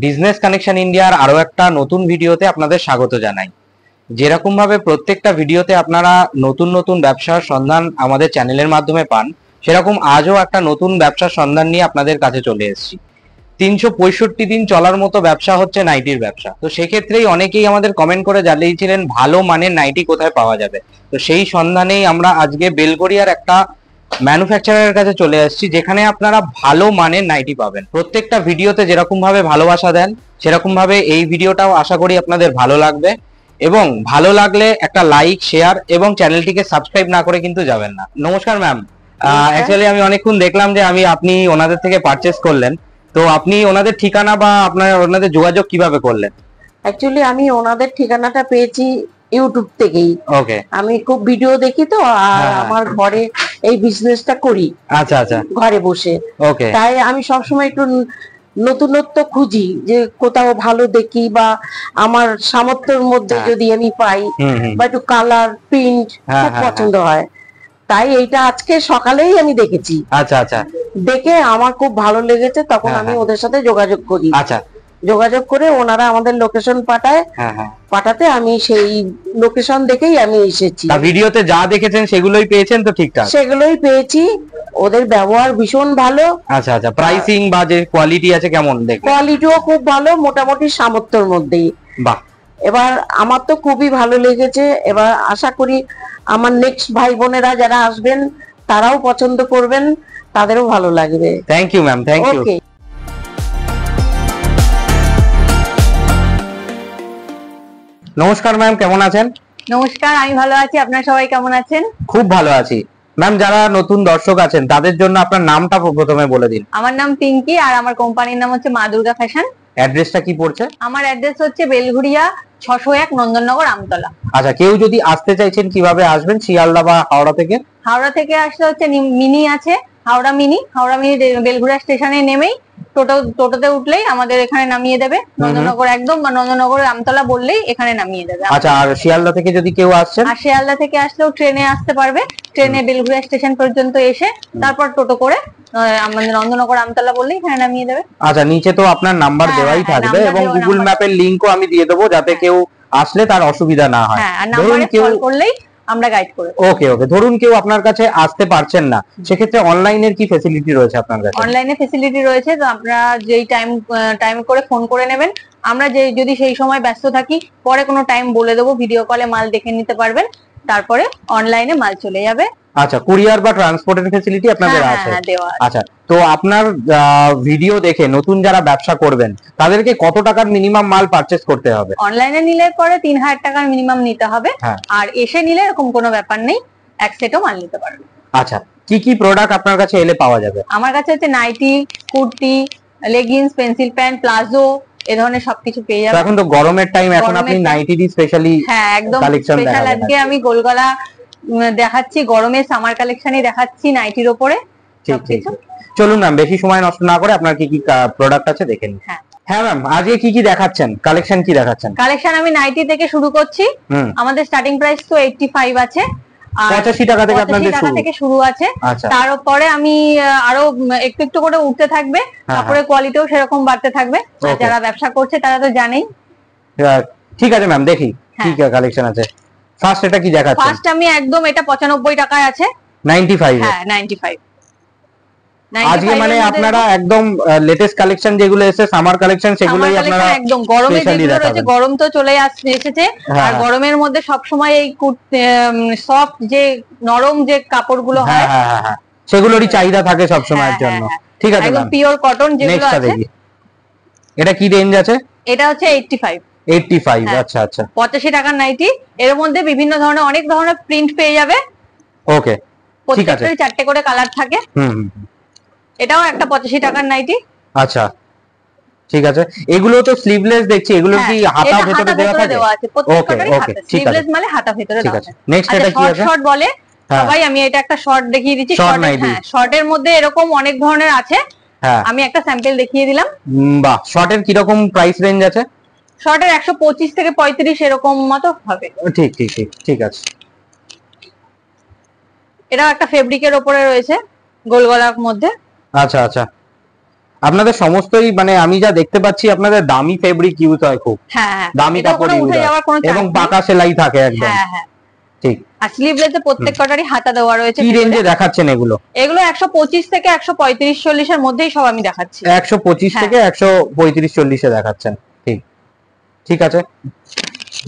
Business connection ইন্ডিয়ার আরো একটা নতুন ভিডিওতে আপনাদের স্বাগত জানাই। যেরকম ভাবে প্রত্যেকটা ভিডিওতে আপনারা নতুন নতুন ব্যবসার সন্ধান আমাদের চ্যানেলের মাধ্যমে পান, সেরকম আজও একটা নতুন ব্যবসার সন্ধান নিয়ে আপনাদের কাছে চলে এসেছি। 365 দিন চলার মতো ব্যবসা হচ্ছে নাইটির ব্যবসা। তো সেক্ষেত্রেই অনেকেই আমাদের কমেন্ট করে জানিয়েছিলেন ভালো মানের নাইটি কোথায় পাওয়া যাবে। তো সেই সন্ধানেই আমরা আজকে বেলগড়িয়ার একটা ম্যানুফ্যাকচারারের কাছে চলে আসছি, যেখানে আপনারা ভালো মানের নাইটি পাবেন। প্রত্যেকটা ভিডিওতে যেরকম ভাবে ভালোবাসা দেন, সেরকম ভাবে এই ভিডিওটাও আশা করি আপনাদের ভালো লাগবে। এবং ভালো লাগলে একটা লাইক, শেয়ার এবং চ্যানেলটিকে সাবস্ক্রাইব না করে কিন্তু যাবেন না। নমস্কার ম্যাম। অ্যাকচুয়ালি আমি অনেকক্ষণ দেখলাম যে আপনি ওনাদের থেকে পারচেস করলেন, তো আপনি ওনাদের ঠিকানা বা ওনাদের যোগাযোগ কিভাবে করলেন? অ্যাকচুয়ালি আমি ওনাদের ঠিকানাটা পেয়েছি ইউটিউব থেকেই। ওকে। আমি খুব ভিডিও দেখি তো, আর আমার ঘরে এই বিজনেসটা করি। আচ্ছা আচ্ছা। ঘরে বসে। ওকে। তাই আমি সবসময় একটু নতুনত্ব খুঁজি, যে কোথাও ভালো দেখি বা আমার সামর্থ্যের মধ্যে যদি আমি পাই, বা একটু কালার প্রিন্ট খুব পছন্দ হয়। তাই এইটা আজকে সকালেই আমি দেখেছি। আচ্ছা আচ্ছা। দেখে আমার খুব ভালো লেগেছে, তখন আমি ওদের সাথে যোগাযোগ করি। আচ্ছা। যোগাযোগ করে ওনারা আমাদের লোকেশন পাঠায়। পাঠাতে আমি সেই লোকেশন দেখেই আমি এসেছি। ভিডিওতে যা দেখেছেন সেগুলোই পেয়েছেন তো? ঠিকঠাক সেগুলোই পেয়েছি। ওদের ব্যবহার ভীষণ ভালো। আচ্ছা আচ্ছা। প্রাইসিং বা যে কোয়ালিটি আছে কেমন দেখলেন? কোয়ালিটিও খুব ভালো, মোটামুটি সামর্থ্যের মধ্যেই। বাহ। এবার আমার তো খুবই ভালো লেগেছে। এবার আশা করি আমার নেক্সট ভাই বোনেরা যারা আসবেন তারাও পছন্দ করবেন, তাদেরও ভালো লাগবে। Thank you ma'am, thank you. নমস্কার ম্যাম, কেমন আছেন? নমস্কার, আমি ভালো আছি। আপনারা সবাই কেমন আছেন? খুব ভালো আছি ম্যাম। যারা নতুন দর্শক আছেন তাদের জন্য আপনার নামটা প্রথমে বলে দিন। আমার নাম পিঙ্কি, আর আমার কোম্পানির নাম হচ্ছে মা দুর্গা ফ্যাশন। অ্যাড্রেসটা কি পড়ছে? আমার অ্যাড্রেস হচ্ছে বেলঘড়িয়া 601 নন্দননগর আমতলা। আচ্ছা, কেউ যদি আসতে চাইছেন কিভাবে আসবেন? শিয়ালদা বা হাওড়া থেকে? হাওড়া থেকে আসলে হচ্ছে মিনি আছে, হাওড়া মিনি বেলঘড়িয়া স্টেশনে নেমেই টোটোতে উঠলেই আমাদের এখানে নামিয়ে দেবে। নন্দননগর একদম, বা নন্দননগর আমতলা বললেই এখানে নামিয়ে দেবে। আচ্ছা, আর শিয়ালদা থেকে যদি কেউ আসছেন? আর শিয়ালদা থেকে আসলেও ট্রেনে আসতে পারবে। ট্রেনে বেলঘড়িয়া স্টেশন পর্যন্ত এসে তারপর টোটো করে আমাদের নন্দননগর আমতলা বললেই এখানে নামিয়ে দেবে। আচ্ছা, নিচে তো আপনার নাম্বার দেওয়াই থাকবে এবং গুগল ম্যাপের লিংকও আমি দিয়ে দেবো, যাতে কেউ আসলে তার অসুবিধা না হয়। হ্যাঁ, আর নাম্বারে কল করলেই আমরা গাইড করে দেব। ওকে ওকে। ধরুন কেউ আপনার কাছে আসতে পারছেন না, সেক্ষেত্রে অনলাইনের কি ফ্যাসিলিটি রয়েছে আপনার কাছে? অনলাইনে ফ্যাসিলিটি রয়েছে। তো আপনারা যেই টাইম করে ফোন করে নেবেন, আমরা যদি সেই সময় ব্যস্ত থাকি, পরে কোনো টাইম বলে দেবো, ভিডিও কলে মাল দেখে নিতে পারবেন, তারপরে অনলাইনে মাল চলে যাবে। আচ্ছা, কুরিয়ার বা ট্রান্সপোর্টের ফ্যাসিলিটি আপনাদের আছে? আচ্ছা, তো আপনার ভিডিও দেখে নতুন যারা ব্যবসা করবেন তাদেরকে কত টাকার মিনিমাম মাল পারচেজ করতে হবে? অনলাইনে নিলে পরে 3000 টাকার মিনিমাম নিতে হবে। আর এসে নিলে এরকম কোনো ব্যাপার নেই, এক সেটও মাল নিতে পারবেন। আচ্ছা, কি কি প্রোডাক্ট আপনার কাছে এলে পাওয়া যাবে? আমার কাছে হচ্ছে nightie, kurti, leggings, pencil pants, palazzo, এই ধরনের সবকিছু পেয়ে যাবেন। এখন তো গরমের টাইম, এখন আপনি নাইটিরই স্পেশালি কালেকশন দেখাবেন। স্পেশাল আজকে আমি গোলগলা দেখাচ্ছি, গরমের সামার কালেকশনই দেখাচ্ছি নাইটির উপরে। ঠিক ঠিক। চলুন ম্যাম, বেশি সময় নষ্ট না করে আপনার কি কি প্রোডাক্ট আছে দেখে নিন। হ্যাঁ ম্যাম, আজকে কি কি দেখাচ্ছেন? কালেকশন কি দেখাচ্ছেন? কালেকশন আমি নাইটি থেকে শুরু করছি। আমাদের স্টার্টিং প্রাইস তো 85 আছে। 85 টাকা থেকে আপনাদের শুরু আছে। তারপরে আমি আরো একটু একটু করে উঠতে থাকবে, তারপরে কোয়ালিটিও সেরকম বাড়তে থাকবে। যারা ব্যবসা করছে তারা তো জানেই। ঠিক আছে ম্যাম, দেখি কি কালেকশন আছে। ফার্স্ট এটা কি দেখাচ্ছেন? ফার্স্ট আমি একদম এটা 95 টাকায় আছে। 95? হ্যাঁ, 95। আজকে মানে আপনারা একদম লেটেস্ট কালেকশন যেগুলো এসেছে, সামার কালেকশন, সেগুলোই আপনারা একদম গরমে যেগুলো রয়েছে, গরম তো চলে এসেছে। আর গরমের মধ্যে সব সময় এই সফট যে নরম যে কাপড়গুলো হয়, সেগুলোরই চাহিদা থাকে সব সময়ের জন্য। ঠিক আছে, একদম পিওর কটন যেগুলো আছে। এটা কি রেঞ্জ আছে? এটা হচ্ছে 85। 85? আচ্ছা আচ্ছা। 85 টাকার নাইটি। এর মধ্যে বিভিন্ন ধরনের অনেক ধরনের প্রিন্ট পেয়ে যাবে। ওকে, ঠিক আছে। প্রত্যেকটাই 4টে করে কালার থাকে। এটাও একটা 85 টাকার নাইটি। আচ্ছা, ঠিক আছে। এগুলো তো স্লিভলেস দেখছি, এগুলো কি হাতা ভেতরে দেওয়া থাকে? ওকে ওকে, স্লিভলেস মানে হাতা ভেতরে দেওয়া আছে। নেক্সট এটা কি আছে? শর্ট বলে সবাই। আমি এটা একটা শর্ট দেখিয়ে দিচ্ছি। শর্টের মধ্যে এরকম অনেক ধরনের আছে, আমি একটা স্যাম্পল দেখিয়ে দিলাম। বাহ। শর্টের কি রকম প্রাইস রেঞ্জ আছে? শর্টের 125 থেকে 35 এরকম মতো হবে। ঠিক ঠিক ঠিক, ঠিক আছে। এটা একটা ফেব্রিকের উপরে রয়েছে, গোল গলার মধ্যে। আচ্ছা আচ্ছা। আপনাদের সমস্তই মানে আমি যা দেখতে পাচ্ছি আপনাদের দামি ফেব্রিক ইউজ হয় খুব। হ্যাঁ, দামি কাপড় ইউজ হয় এবং পাকা সেলাই থাকে একদম। হ্যাঁ ঠিক। আর স্লিভলেসে প্রত্যেক কটারই হাতা দেওয়া রয়েছে। কি রেঞ্জে দেখাচ্ছেন এগুলো? এগুলো 125 থেকে 135-40 এর মধ্যেই সব আমি দেখাচ্ছি। 125 থেকে 135-40 এ দেখাচ্ছেন। ঠিক, ঠিক আছে।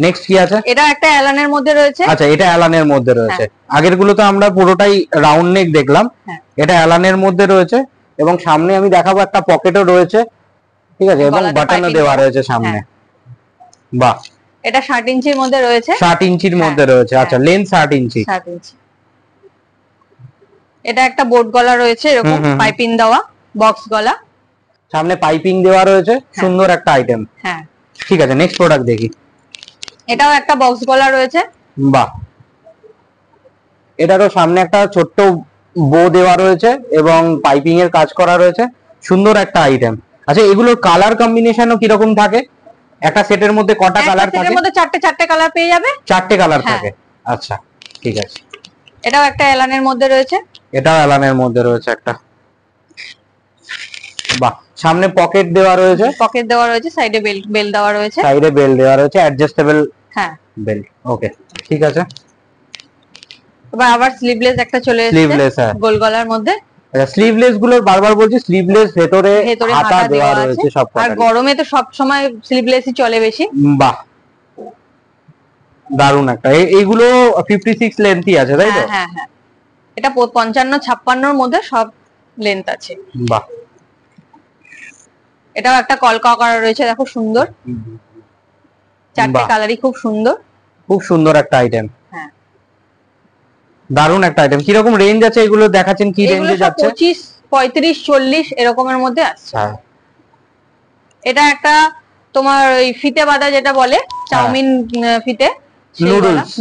নেক্সট কি আছে? এটা একটা অ্যালানের মধ্যে রয়েছে। আচ্ছা, এটা অ্যালানের মধ্যে রয়েছে। আগের গুলো তো আমরা পুরোটাই রাউন্ড নেক দেখলাম, এটা অ্যালানের মধ্যে রয়েছে এবং সামনে আমি দেখাবো একটা পকেটও রয়েছে। ঠিক আছে, এবং বাটনও দেওয়া রয়েছে সামনে। বাহ, এটা 60 ইঞ্চির মধ্যে রয়েছে। 60 ইঞ্চির মধ্যে রয়েছে। আচ্ছা, লেন্থ 60 ইঞ্চি। 60 ইঞ্চি। এটা একটা বোট গলা রয়েছে, এরকম পাইপিং দেওয়া বক্স গলা, সামনে পাইপিং দেওয়া রয়েছে। সুন্দর একটা আইটেম। হ্যাঁ, ঠিক আছে, নেক্সট প্রোডাক্ট দেখি। এটাও একটা বক্স গলা রয়েছে। বাহ, এটারও সামনে একটা ছোট্ট বো দেওয়া রয়েছে এবং পাইপিং এর কাজ করা রয়েছে। সুন্দর একটা আইটেম। আচ্ছা, এগুলোর কালার কম্বিনেশনও কি রকম থাকে? একটা সেটের মধ্যে কটা কালার থাকে? সেটের মধ্যে চারটে কালার পেয়ে যাবে। চারটে কালার থাকে। আচ্ছা, ঠিক আছে। এটাও একটা এলানের মধ্যে রয়েছে। এটাও এলানের মধ্যে রয়েছে একটা। বাহ, সামনে পকেট দেওয়া রয়েছে। পকেট দেওয়া রয়েছে, সাইডে বেল্ট দেওয়া রয়েছে। সাইডে বেল্ট দেওয়া রয়েছে, অ্যাডজাস্টেবল বেল্ট। ওকে, ঠিক আছে। এবার আবার স্লিভলেস একটা চলে এসেছে। স্লিভলেস, গোল গলার মধ্যে। স্লিভলেস গুলোর বারবার বলছি, স্লিভলেস ভেতরে হাতা দেওয়া রয়েছে সব। আর গরমে তো সব সময় স্লিভলেসই চলে বেশি। বাহ, দারুন একটা। এইগুলো 56 লেন্থই আছে, তাই তো? হ্যাঁ হ্যাঁ, এটা 55-56 এর মধ্যে সব লেন্থ আছে। বাহ, এটাও একটা কলকা করা রয়েছে, দেখো সুন্দর। চারটে কালারই খুব সুন্দর। খুব সুন্দর একটা আইটেম। হ্যাঁ, দারুন একটা আইটেম। কি রকম রেঞ্জ আছে এগুলো দেখাচ্ছেন? কি রেঞ্জে যাচ্ছে? 25, 35, 40 এরকমের মধ্যে আসছে। এটা একটা তোমার ওই ফিতে বাঁধা যেটা বলে, চাউমিন ফিতে,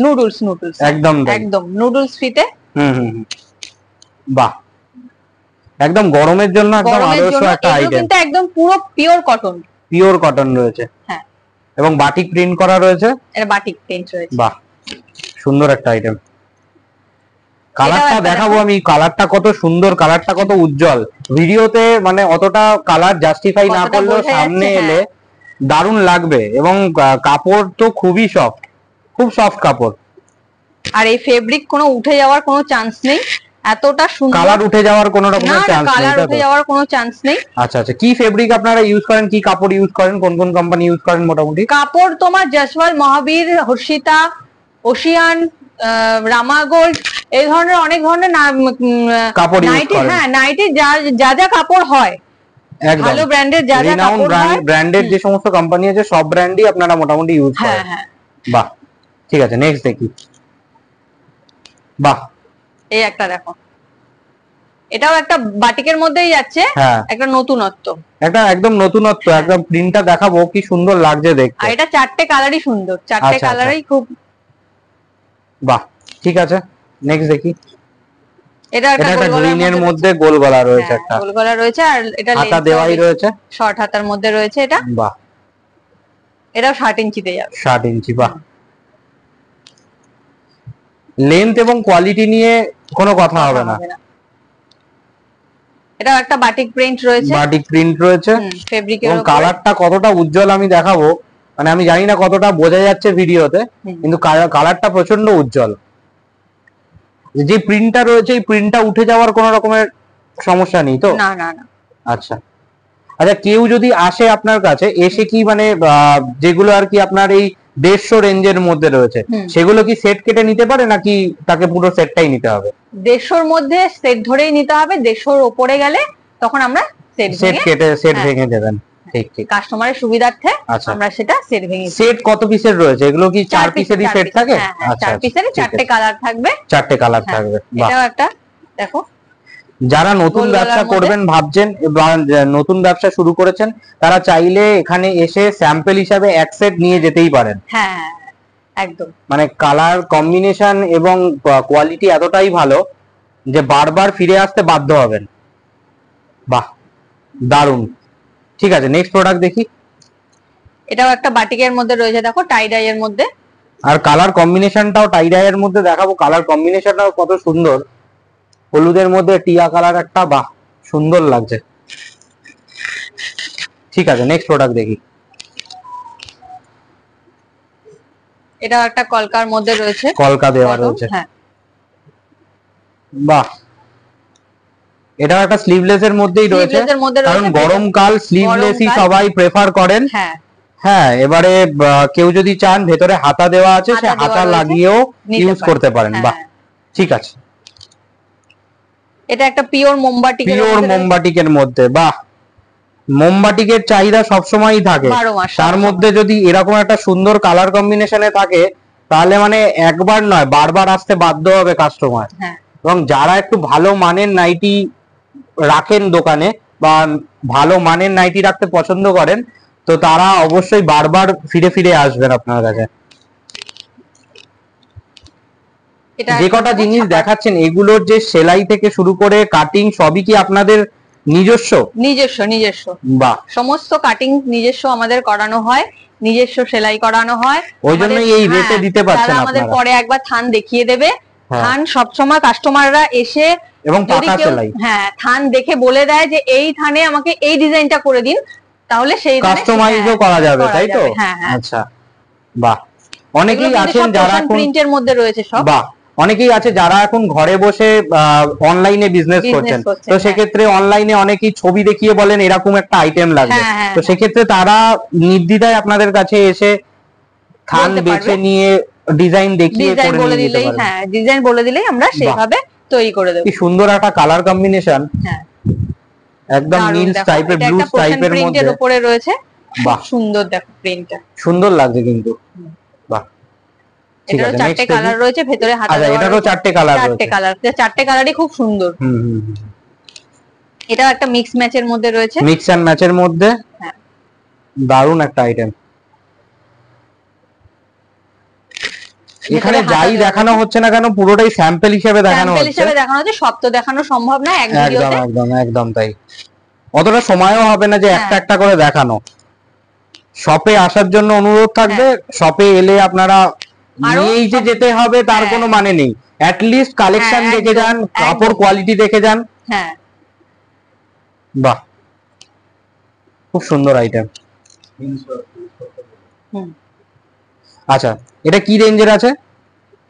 নুডলস একদম নুডলস ফিতে। বাহ, একদম গরমের জন্য একদম আদর্শ একটা আইটেম। কিন্তু একদম পুরো পিওর কটন। পিওর কটন রয়েছে। হ্যাঁ, এবং বাটিক প্রিন্ট করা রয়েছে। এটা বাটিক প্রিন্ট রয়েছে। বাহ, সুন্দর একটা আইটেম। কালারটা দেখাবো আমি। কালারটা কত সুন্দর, কালারটা কত উজ্জ্বল। ভিডিওতে মানে অতটা কালার জাস্টিফাই না করলেও সামনে এলে দারুণ লাগবে। এবং কাপড় তো খুবই সফট, খুব সফট কাপড়। আর এই ফেব্রিক কোনো উঠে যাওয়ার কোনো চান্স নেই, এতটা সুন্দর। কালার উঠে যাওয়ার কোনো রকমের চান্স নেই। কালার উঠে যাওয়ার কোনো চান্স নেই। আচ্ছা আচ্ছা, কি ফেব্রিক আপনারা ইউজ করেন? কি কাপড় ইউজ করেন? কোন কোন কোম্পানি ইউজ করেন মোটামুটি? কাপড় তোমার জসওয়াল, মহাবীর, হর্ষিতা, ওশিয়ান, রামা গোল্ড, এই ধরনের অনেক ধরনের কাপড় ইউজ করেন। হ্যাঁ, নাইটি যা যা কাপড় হয়, ভালো ব্র্যান্ডের যা যা কাপড় হয়, ব্র্যান্ডের যে সমস্ত কোম্পানি আছে সব ব্র্যান্ডই আপনারা মোটামুটি ইউজ করেন। হ্যাঁ। বাহ, ঠিক আছে, নেক্সট দেখি। বাহ, এই একটা দেখো, এটাও একটা বাটিকের মধ্যেই যাচ্ছে। একটা নতুনত্ব, একটা একদম নতুনত্ব। একদম প্রিন্টটা দেখাবো, কি সুন্দর লাগছে দেখতে। আর এটা চারটে কালারই সুন্দর, চারটে কালারই খুব। বাহ, ঠিক আছে, নেক্সট দেখি। এটা একটা গ্রিনের মধ্যে গোল গলা রয়েছে, একটা গোল গলা রয়েছে। আর এটা হাতা দেওয়াই রয়েছে, শর্ট হাতার মধ্যে রয়েছে এটা। বাহ, এটাও 60 ইঞ্চিতে যাবে। 60 ইঞ্চি। বাহ, লেন্থ এবং কোয়ালিটি নিয়ে কোনো কথা হবে না। এটা একটা বাটিক প্রিন্ট রয়েছে। বাটিক প্রিন্ট রয়েছে। ফেব্রিকের এবং কালারটা কতটা উজ্জ্বল আমি দেখাবো, মানে আমি জানি না কতটা বোঝা যাচ্ছে ভিডিওতে, কিন্তু কালারটা প্রচন্ড উজ্জ্বল। যে প্রিন্টটা রয়েছে, এই প্রিন্টটা উঠে যাওয়ার কোনো রকমের সমস্যা নেই তো? না না না। আচ্ছা আচ্ছা, কেউ যদি আসে আপনার কাছে, এসে কি মানে যেগুলো আর কি আপনার এই 150 রেঞ্জের মধ্যে রয়েছে, সেগুলো কি সেট কেটে নিতে পারে নাকি তাকে পুরো সেটটাই নিতে হবে? 150 মধ্যে সেট ধরেই নিতে হবে। 150 উপরে গেলে তখন আমরা সেট কেটে সেট ভেঙে দেবেন। ঠিক ঠিক, কাস্টমারের সুবিধার্থে আমরা সেটা সেট ভেঙে। সেট কত পিসের রয়েছে? এগুলো কি 4 পিসেরই সেট থাকে? আচ্ছা, 4 পিসেরই 4টে কালার থাকবে। 4টে কালার থাকবে। এটাও একটা দেখো। যারা নতুন ব্যবসা করবেন ভাবছেন, নতুন ব্যবসা শুরু করেছেন, তারা চাইলে এখানে এসে স্যাম্পল হিসাবে এক সেট নিয়ে যেতেই পারেন। হ্যাঁ, একদম। মানে কালার কম্বিনেশন এবং কোয়ালিটি এতটাই ভালো যে বারবার ফিরে আসতে বাধ্য হবেন। বাহ, দারুন। ঠিক আছে, নেক্সট প্রোডাক্ট দেখি। এটাও একটা বাটিকের মধ্যে রয়েছে, দেখো টাই ডাই এর মধ্যে। আর কালার কম্বিনেশনটাও টাই ডাই এর মধ্যে দেখাবো। কালার কম্বিনেশনটাও কত সুন্দর, হলুদের মধ্যে টিয়া কালার একটা। বাহ, সুন্দর লাগছে। ঠিক আছে, নেক্সট প্রোডাক্ট দেখি। এটা একটা কলকার মধ্যে রয়েছে, কলকা দেওয়া রয়েছে। হ্যাঁ বাহ, এটা একটা স্লিভলেস এর মধ্যেই রয়েছে, কারণ গরমকাল স্লিভলেসই সবাই প্রেফার করেন। হ্যাঁ হ্যাঁ, এবারে কেউ যদি চান ভেতরে হাতা দেওয়া আছে, সে হাতা লাগিয়েও ইউজ করতে পারেন। বাহ, ঠিক আছে। এটা একটা পিওর মোমবাটিকের মধ্যে। বাহ, মোমবাটিকের চাহিদা সবসময়ই থাকে, তার মধ্যে যদি এরকম একটা সুন্দর কালার কম্বিনেশনে থাকে তাহলে মানে একবার নয় বারবার আসতে বাধ্য হবে কাস্টমার। এবং যারা একটু ভালো মানের নাইটি রাখেন দোকানে বা ভালো মানের নাইটি রাখতে পছন্দ করেন, তো তারা অবশ্যই বারবার ফিরে ফিরে আসবেন আপনার কাছে। যে কটা জিনিস দেখাচ্ছেন এগুলোর যে সেলাই থেকে শুরু করে কাটিং সবই কি আপনাদের নিজস্ব? নিজস্ব। বাহ, সমস্ত কাটিং নিজস্ব আমাদের করানো হয়, নিজস্ব সেলাই করানো হয়, ওই জন্যই এই রেটে দিতে পারছেন আপনারা। আমাদের পরে একবার থান দেখিয়ে দেবে। থান সবসময় কাস্টমাররা এসে এবং পাকা সেলাই, হ্যাঁ থান দেখে বলে দেয় যে এই থানে আমাকে এই ডিজাইনটা করে দিন, তাহলে সেই কাস্টমাইজও করা যাবে, তাই তো? আচ্ছা, বাহ। অনেকেই আছেন যারা এখন প্রিন্টের মধ্যে রয়েছে সব। বাহ, অনেকেই আছে যারা এখন ঘরে বসে অনলাইনে বিজনেস করছেন, তো সেক্ষেত্রে অনলাইনে অনেকেই ছবি দেখিয়ে বলেন এরকম একটা আইটেম লাগবে, তো সেক্ষেত্রে তারা নির্দ্বিধায় আপনাদের কাছে এসে থান বেছে নিয়ে ডিজাইন দেখিয়ে করে বলে দিলেই, হ্যাঁ ডিজাইন বলে দিলেই আমরা সেইভাবে তৈরি করে দেব। কি সুন্দর একটা কালার কম্বিনেশন, হ্যাঁ একদম নীল টাইপের, ব্লু টাইপের মধ্যে উপরে রয়েছে। বাহ, সুন্দর দেখো প্রিন্টটা, সুন্দর লাগছে কিন্তু। বাহ, এটারও চারটে কালার রয়েছে, ভেতরে হাতা দেওয়া আছে। এটারও চারটে কালার রয়েছে, চারটে কালারই খুব সুন্দর। এটা একটা মিক্স ম্যাচের মধ্যে রয়েছে, মিক্স এন্ড ম্যাচের মধ্যে। হ্যাঁ, দারুণ একটা আইটেম। এখানে যাই দেখানো হচ্ছে না কেন পুরোটাই স্যাম্পল হিসেবে দেখানো হচ্ছে, সব তো দেখানো সম্ভব না এক ভিডিওতে। একদম তাই, অতটা সময়ও হবে না যে একটা একটা করে দেখানো। শপে আসার জন্য অনুরোধ থাকবে, শপে এলে আপনারা নিয়েই যে যেতে হবে তার কোনো মানে নেই, অ্যাট লিস্ট কালেকশন দেখে যান, কাপড় কোয়ালিটি দেখে যান। হ্যাঁ, বাহ, খুব সুন্দর আইটেম। আচ্ছা, এটা কি রেঞ্জের আছে?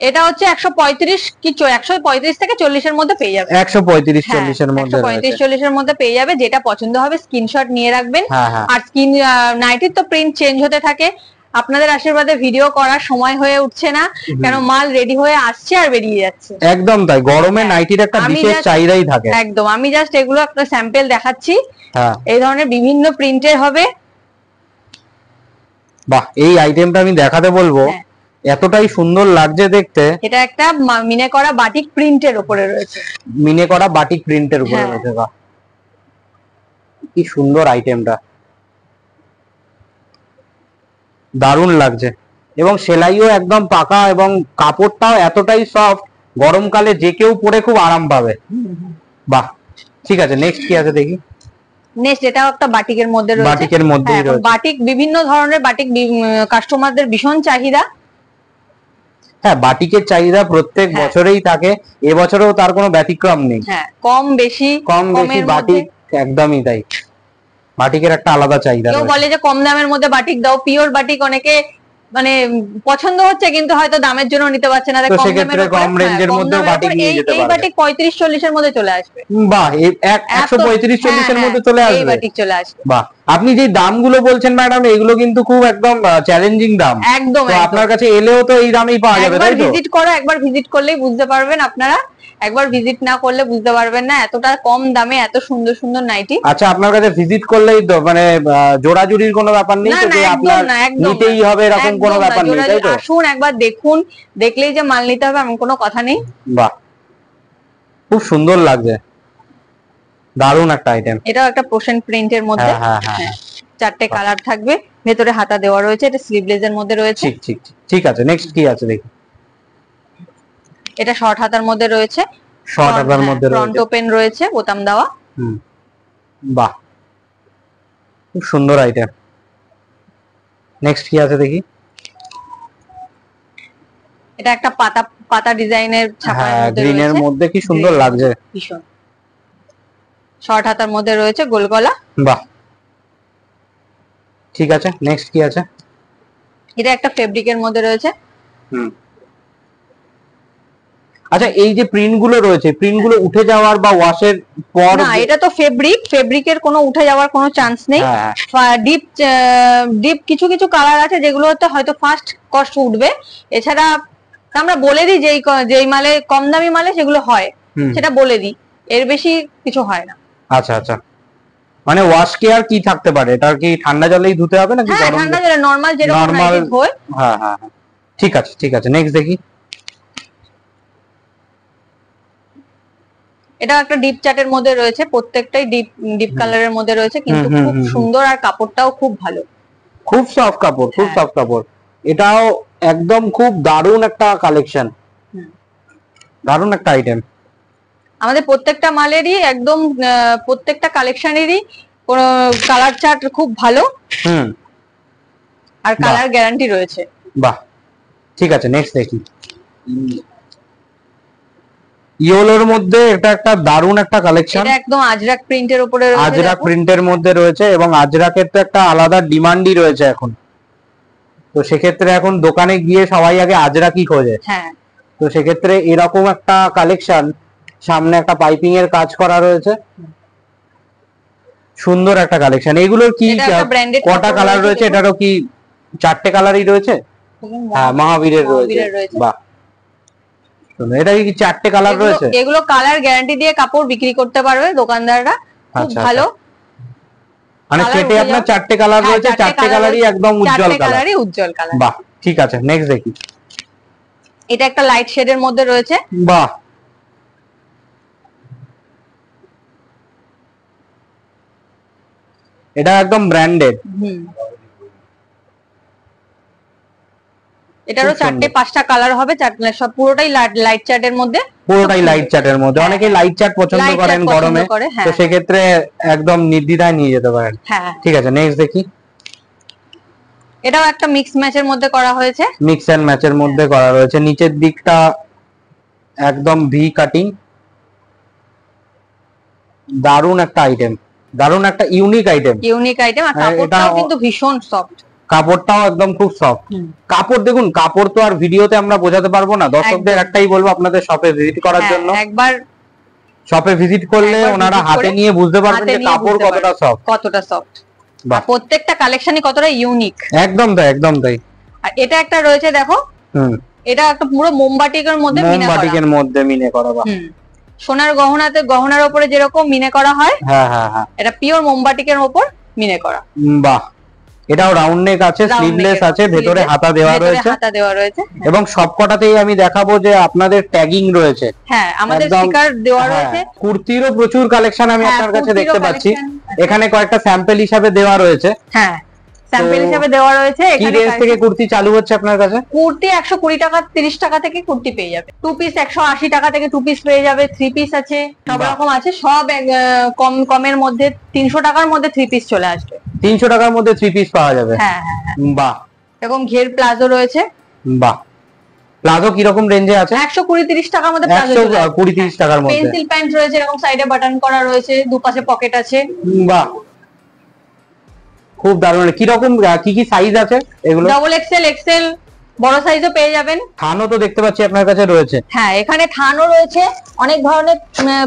এটা হচ্ছে 135 কি 135 থেকে 40 এর মধ্যে পেয়ে যাবে। 135-40 এর মধ্যে, 135-40 এর মধ্যে পেয়ে যাবে। যেটা পছন্দ হবে স্ক্রিনশট নিয়ে রাখবেন। আর নাইটির তো প্রিন্ট চেঞ্জ হতে থাকে, আপনাদের আশীর্বাদে ভিডিও করার সময় হয়ে উঠছে না, কেন মাল রেডি হয়ে আসছে আর বেরিয়ে যাচ্ছে। একদম তাই, গরমে নাইটির একটা বিশেষ চাহিদাই থাকে। একদম, আমি জাস্ট এগুলো একটা স্যাম্পল দেখাচ্ছি। এই ধরনের বিভিন্ন প্রিন্টের হবে। বাহ, এই আইটেমটা আমি দেখাতে বলবো, এতটাই সুন্দর লাগছে দেখতে। এটা একটা মিনে করা বাটিক প্রিন্টের উপরে রয়েছে, মিনে করা বাটিক প্রিন্টের উপরে রয়েছে। বাহ, কি সুন্দর আইটেমটা, দারুণ লাগছে। এবং সেলাইও একদম পাকা এবং কাপড়টাও এতটাই সফট, গরমকালে যে কেউ পরে খুব আরাম পাবে। বাহ, ঠিক আছে, নেক্সট কি আছে দেখি। নেক্সট এটাও একটা বাটিকের মধ্যে রয়েছে, বাটিকের মধ্যেই রয়েছে। বাটিক বিভিন্ন ধরনের বাটিক কাস্টমারদের ভীষণ চাহিদা। হ্যাঁ, বাটিকের চাহিদা প্রত্যেক বছরেই থাকে, এবছরেও তার কোনো ব্যতিক্রম নেই। হ্যাঁ, কম বেশি বাটিক, একদমই তাই, বাটিকের একটা আলাদা চাহিদা। কেউ বলে যে কম দামের মধ্যে বাটিক দাও, পিওর বাটিক অনেকে মানে পছন্দ হচ্ছে কিন্তু হয়তো দামের জন্য নিতে পারছে না, তো সেক্ষেত্রে কম রেঞ্জের মধ্যে বাটিক নিয়ে যেতে পারবে। এই বাটিক 35-40 এর মধ্যে চলে আসবে। বাহ, 135-40 এর মধ্যে চলে আসবে, এই বাটিক চলে আসবে। বাহ, আপনি যে দামগুলো বলছেন ম্যাডাম, এগুলো কিন্তু খুব একদম চ্যালেঞ্জিং দাম। একদম, তো আপনার কাছে এলেও তো এই দামেই পাওয়া যাবে, তাই তো? ভিজিট করো, একবার ভিজিট করলেই বুঝতে পারবেন আপনারা, একবার ভিজিট না করলে বুঝতে পারবেন না এতটা কম দামে এত সুন্দর সুন্দর নাইটি। আচ্ছা, আপনার কাছে ভিজিট করলেই তো মানে জোড়াজুড়ির কোনো ব্যাপার নেই তো, যে আপনার নিতেই হবে এরকম কোনো ব্যাপার নেই, তাই তো? আসুন একবার দেখুন, দেখলেই যে মাল নিতে হবে এমন কোনো কথা নেই। বাহ, খুব সুন্দর লাগছে, দারুণ একটা আইটেম। এটাও একটা পোশন প্রিন্টের মধ্যে, চারটে কালার থাকবে, ভেতরে হাতা দেওয়া রয়েছে, এটা স্লিভলেসের মধ্যে রয়েছে। ঠিক আছে, নেক্সট কি আছে দেখি। এটা শর্ট হাতার মধ্যে রয়েছে, শর্ট হাতার মধ্যে ফ্রন্ট ওপেন রয়েছে, বোতাম দেওয়া। বাহ, খুব সুন্দর আইটেম। নেক্সট কি আছে দেখি। এটা একটা পাতা পাতা ডিজাইনের ছাপার মধ্যে রয়েছে, গ্রিনের মধ্যে কি সুন্দর লাগছে, ভীষণ। শর্ট হাতার মধ্যে রয়েছে, গোল গলা। বাহ, ঠিক আছে, নেক্সট কি আছে? এটা একটা ফেব্রিকের মধ্যে রয়েছে। আচ্ছা, এই যে প্রিন্ট গুলো রয়েছে, প্রিন্ট গুলো উঠে যাওয়ার বা ওয়াশের পর? না, এটা তো ফেব্রিকের কোনো উঠে যাওয়ার কোনো চান্স নেই। ডিপ কিছু কিছু কালার আছে যেগুলোতে হয়তো ফার্স্ট কস্ট উঠবে, এছাড়া আমরা বলে দিই যেই মালে কম দামি মালে সেগুলো হয়, সেটা বলে দিই, এর বেশি কিছু হয় না। আচ্ছা আচ্ছা, মানে ওয়াশ কেয়ার কি থাকতে পারে? এটা কি ঠান্ডা জলেই ধুতে হবে নাকি গরম? ঠান্ডা জলে নরমাল যেরকম নাইটি ধোয়। হ্যাঁ হ্যাঁ, ঠিক আছে ঠিক আছে, নেক্সট দেখি। এটা একটা ডিপ চার্টের মধ্যে রয়েছে, প্রত্যেকটাই ডিপ কালারের মধ্যে রয়েছে, কিন্তু খুব সুন্দর, আর কাপড়টাও খুব ভালো, খুব সফট কাপড়, খুব সফট কাপড়। এটাও একদম খুব দারুণ একটা কালেকশন, দারুণ একটা আইটেম। আমাদের প্রত্যেকটা মালেরই একদম প্রত্যেকটা কালেকশনেরই কালার চার্ট খুব ভালো, আর কালার গ্যারান্টি রয়েছে। বাহ, ঠিক আছে, নেক্সট দেখি। ইয়েলোর মধ্যে এটা একটা দারুণ একটা কালেকশন, এটা একদম আজরাক প্রিন্টের উপরে রয়েছে, আজরাক প্রিন্টের মধ্যে রয়েছে, এবং আজরাকের তো একটা আলাদা ডিমান্ডই রয়েছে এখন। তো সেক্ষেত্রে এখন দোকানে গিয়ে সবাই আগে আজরাকই খোঁজে। হ্যাঁ, তো সেক্ষেত্রে এরকম একটা কালেকশন, সামনে একটা পাইপিং এর কাজ করা রয়েছে, সুন্দর একটা কালেকশন। এগুলোর কি কটা কালার রয়েছে? এটারও কি 4টে কালারই রয়েছে? হ্যাঁ, মহাবীরের রয়েছে। বাহ, এটা কি 4টে কালার রয়েছে? এগুলো কালার গ্যারান্টি দিয়ে কাপড় বিক্রি করতে পারবে দোকানদাররা, খুব ভালো। মানে সেটে আপনার 4টে কালার রয়েছে, 4টে কালারই একদম উজ্জ্বল কালার, উজ্জ্বল কালার। বাহ, ঠিক আছে, নেক্সট দেখি। এটা একটা লাইট শেডের মধ্যে রয়েছে। বাহ, এটা একদম ব্র্যান্ডেড। এটারও 4টে 5টা কালার হবে, সব পুরোটাই লাইট চার্টের মধ্যে, পুরোটাই লাইট চার্টের মধ্যে। অনেকেই লাইট চার্ট পছন্দ করেন গরমে, তো সেক্ষেত্রে একদম নির্দ্বিধায় নিয়ে যেতে পারেন। ঠিক আছে, নেক্সট দেখি। এটাও একটা মিক্স ম্যাচের মধ্যে করা হয়েছে, মিক্স এন্ড ম্যাচের মধ্যে করা রয়েছে। নিচের দিকটা একদম ভি কাটিং, দারুণ একটা আইটেম, দারুণ একটা ইউনিক আইটেম। আর কাপড়টাও কিন্তু ভীষণ সফট, কাপড়টাও একদম খুব সফট কাপড়। দেখুন, কাপড় তো আর ভিডিওতে আমরা বোঝাতে পারবো না। দর্শকদের একটাই বলবো, আপনাদের শপে ভিজিট করার জন্য। একবার শপে ভিজিট করলে ওনারা হাতে নিয়ে বুঝতে পারবেন যে কাপড় কতটা সফট, কতটা সফট, প্রত্যেকটা কালেকশনই কতটা ইউনিক। একদম তাই, একদম তাই। আর এটা একটা রয়েছে, দেখো, এটা একটা পুরো মোমবাটিকের মধ্যে মিনে করা। সোনার গহনার উপরে যেরকম মিনে করা হয়, হ্যাঁ হ্যাঁ হ্যাঁ, এটা পিওর মোমবাটিকের উপর মিনে করা। বাহ, এটাও রাউন্ড নেক আছে, স্লিভলেস আছে, ভেতরে হাতা দেওয়া রয়েছে, এবং সবকটাতেই আমি দেখাবো যে আপনাদের ট্যাগিং রয়েছে। হ্যাঁ, আমাদের স্টিকার দেওয়া রয়েছে। কুর্তিরও প্রচুর কালেকশন আমি আপনার কাছে দেখতে পাচ্ছি, এখানে কয়েকটা স্যাম্পল হিসাবে দেওয়া রয়েছে। হ্যাঁ, স্যাম্পল হিসেবে দেওয়া রয়েছে। কি রেঞ্জ থেকে কুর্তি চালু হচ্ছে আপনার কাছে? কুর্তি 120 টাকা 30 টাকা থেকে কুর্তি পেয়ে যাবে। 2 পিস 180 টাকা থেকে 2 পিস পেয়ে যাবে। 3 পিস আছে, সব রকম আছে। সব কমের মধ্যে 300 টাকার মধ্যে 3 পিস চলে আসবে। 300 টাকার মধ্যে 3 পিস পাওয়া যাবে। হ্যাঁ হ্যাঁ, বাহ। এবং ঘের প্লাজো রয়েছে। বাহ, প্লাজো কি রকম রেঞ্জে আছে? 120-30 টাকার মধ্যে প্লাজো। 120-30 টাকার মধ্যে পেন্সিল প্যান্ট রয়েছে, এরকম সাইডে বাটন করা রয়েছে, দুপাশে পকেট আছে। বাহ, খুব দারুণ। কি রকম, কি কি সাইজ আছে এগুলো? ডবল এক্সেল, এক্সেল, বড় সাইজও পেয়ে যাবেন। থানও তো দেখতে পাচ্ছি আপনার কাছে রয়েছে। হ্যাঁ, এখানে থানও রয়েছে, অনেক ধরনের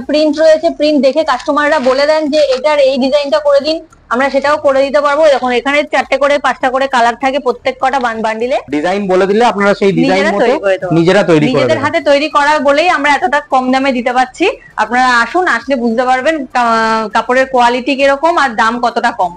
প্রিন্ট রয়েছে। প্রিন্ট দেখে কাস্টমাররা বলে দেন যে এটার এই ডিজাইনটা করে দিন, আমরা সেটাও করে দিতে পারবো। এখন এখানে 4টে করে 5টা করে কালার থাকে, প্রত্যেক কটা বান্ডিলে ডিজাইন বলে দিলে আপনারা সেই ডিজাইন মতো নিজেরা তৈরি করে দেন। নিজেদের হাতে তৈরি করা বলেই আমরা এতটা কম দামে দিতে পারছি। আপনারা আসুন, আসলে বুঝতে পারবেন কাপড়ের কোয়ালিটি কিরকম আর দাম কতটা কম।